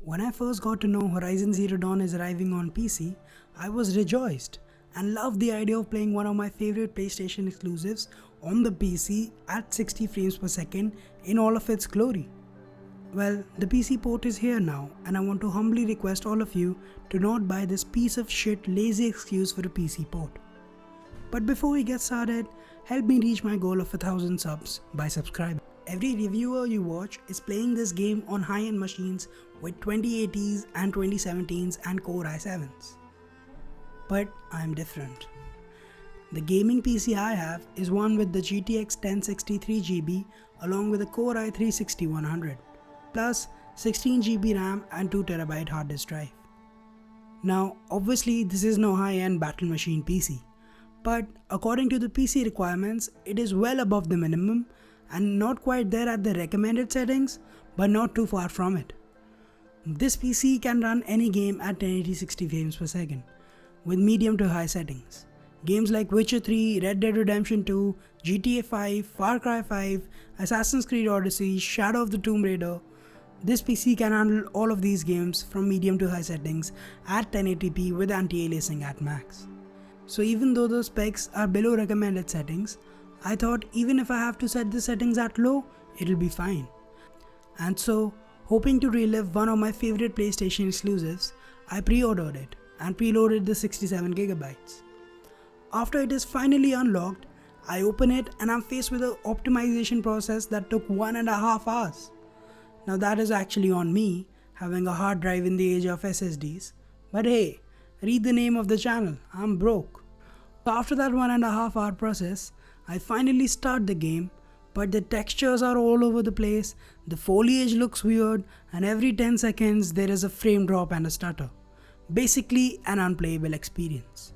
When I first got to know Horizon Zero Dawn is arriving on PC, I was rejoiced and loved the idea of playing one of my favorite PlayStation exclusives on the PC at 60 frames per second in all of its glory. Well, the PC port is here now, and I want to humbly request all of you to not buy this piece of shit lazy excuse for a PC port. But before we get started, help me reach my goal of 1000 subs by subscribing. Every reviewer you watch is playing this game on high-end machines with 2080s and 2070s and Core i7s. But I'm different. The gaming PC I have is one with the GTX 1063GB along with a Core i3 6100 plus 16GB RAM and 2TB hard disk drive. Now obviously this is no high-end battle machine PC, but according to the PC requirements it is well above the minimum and not quite there at the recommended settings, but not too far from it. This PC can run any game at 1080 60 frames per second with medium to high settings. Games like Witcher 3, Red Dead Redemption 2, GTA 5, Far Cry 5, Assassin's Creed Odyssey, Shadow of the Tomb Raider. This PC can handle all of these games from medium to high settings at 1080p with anti-aliasing at max. So even though the specs are below recommended settings, I thought even if I have to set the settings at low, it'll be fine. And so, hoping to relive one of my favorite PlayStation exclusives, I pre-ordered it and preloaded the 67GB. After it is finally unlocked, I open it and I'm faced with an optimization process that took 1.5 hours. Now that is actually on me, having a hard drive in the age of SSDs. But hey, read the name of the channel, I'm broke. So after that 1.5 hour process, I finally start the game, but the textures are all over the place, the foliage looks weird, and every 10 seconds there is a frame drop and a stutter. Basically an unplayable experience.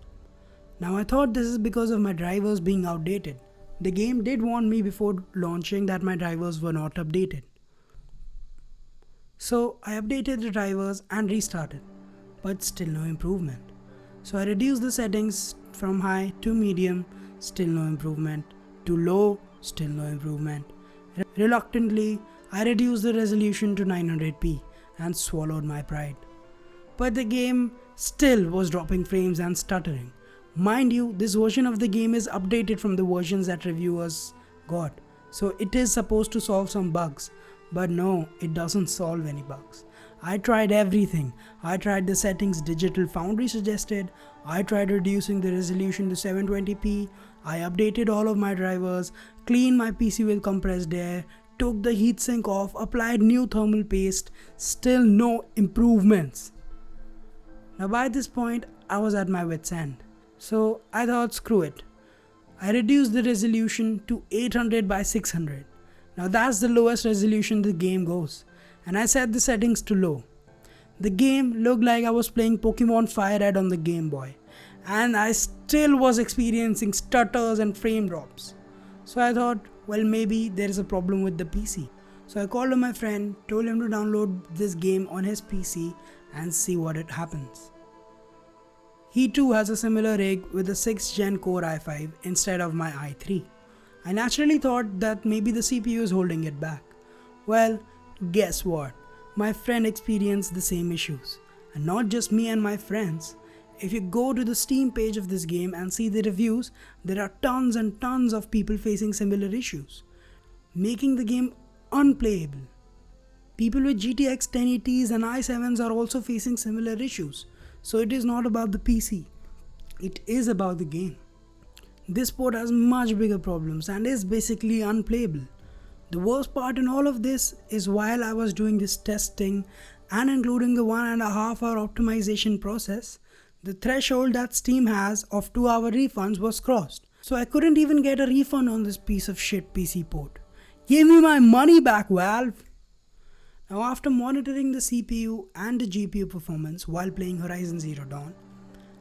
Now I thought this is because of my drivers being outdated. The game did warn me before launching that my drivers were not updated. So I updated the drivers and restarted, but still no improvement. So I reduced the settings from high to medium, still no improvement, to low, still no improvement. Reluctantly, I reduced the resolution to 900p and swallowed my pride. But the game still was dropping frames and stuttering. Mind you, this version of the game is updated from the versions that reviewers got, so it is supposed to solve some bugs. But no, it doesn't solve any bugs. I tried everything. I tried the settings Digital Foundry suggested. I tried reducing the resolution to 720p. I updated all of my drivers, cleaned my PC with compressed air, took the heatsink off, applied new thermal paste. Still no improvements. Now by this point, I was at my wit's end. So I thought screw it. I reduced the resolution to 800 by 600. Now that's the lowest resolution the game goes, and I set the settings to low. The game looked like I was playing Pokemon Fire Red on the Game Boy, and I still was experiencing stutters and frame drops. So I thought, well, maybe there is a problem with the PC. So I called my friend, told him to download this game on his PC and see what it happens. He too has a similar rig with a 6th gen Core i5 instead of my i3. I naturally thought that maybe the CPU is holding it back. Well, guess what? My friend experienced the same issues. And not just me and my friends. If you go to the Steam page of this game and see the reviews, there are tons and tons of people facing similar issues, making the game unplayable. People with GTX 1080s and i7s are also facing similar issues. So it is not about the PC. It is about the game. This port has much bigger problems and is basically unplayable. The worst part in all of this is while I was doing this testing and including the 1.5 hour optimization process, the threshold that Steam has of 2-hour refunds was crossed. So I couldn't even get a refund on this piece of shit PC port. Give me my money back, Valve! Now after monitoring the CPU and the GPU performance while playing Horizon Zero Dawn,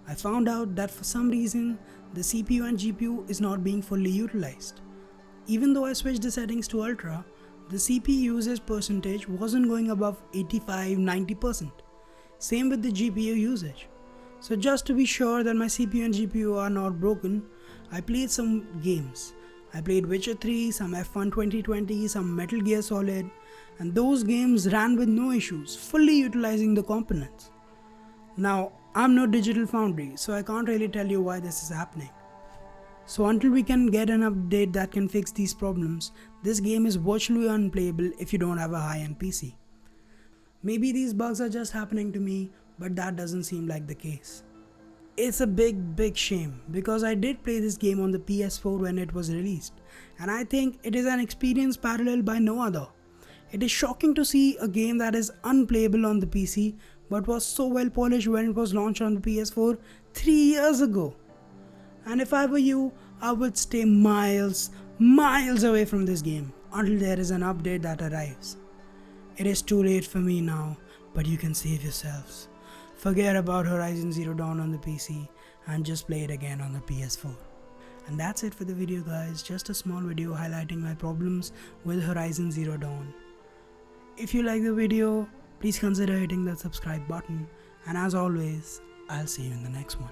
I found out that for some reason the CPU and GPU is not being fully utilized. Even though I switched the settings to Ultra, the CPU usage percentage wasn't going above 85-90%. Same with the GPU usage. So just to be sure that my CPU and GPU are not broken, I played some games. I played Witcher 3, some F1 2020, some Metal Gear Solid. and those games ran with no issues, fully utilizing the components. Now, I'm no digital foundry, so I can't really tell you why this is happening. So until we can get an update that can fix these problems, this game is virtually unplayable if you don't have a high-end PC. Maybe these bugs are just happening to me, but that doesn't seem like the case. It's a big shame because I did play this game on the PS4 when it was released, and I think it is an experience paralleled by no other. It is shocking to see a game that is unplayable on the PC but was so well polished when it was launched on the PS4 3 years ago. And if I were you, I would stay miles away from this game until there is an update that arrives. It is too late for me now, but you can save yourselves. Forget about Horizon Zero Dawn on the PC and just play it again on the PS4. And that's it for the video, guys. Just a small video highlighting my problems with Horizon Zero Dawn. If you like the video, please consider hitting that subscribe button, and as always, I'll see you in the next one.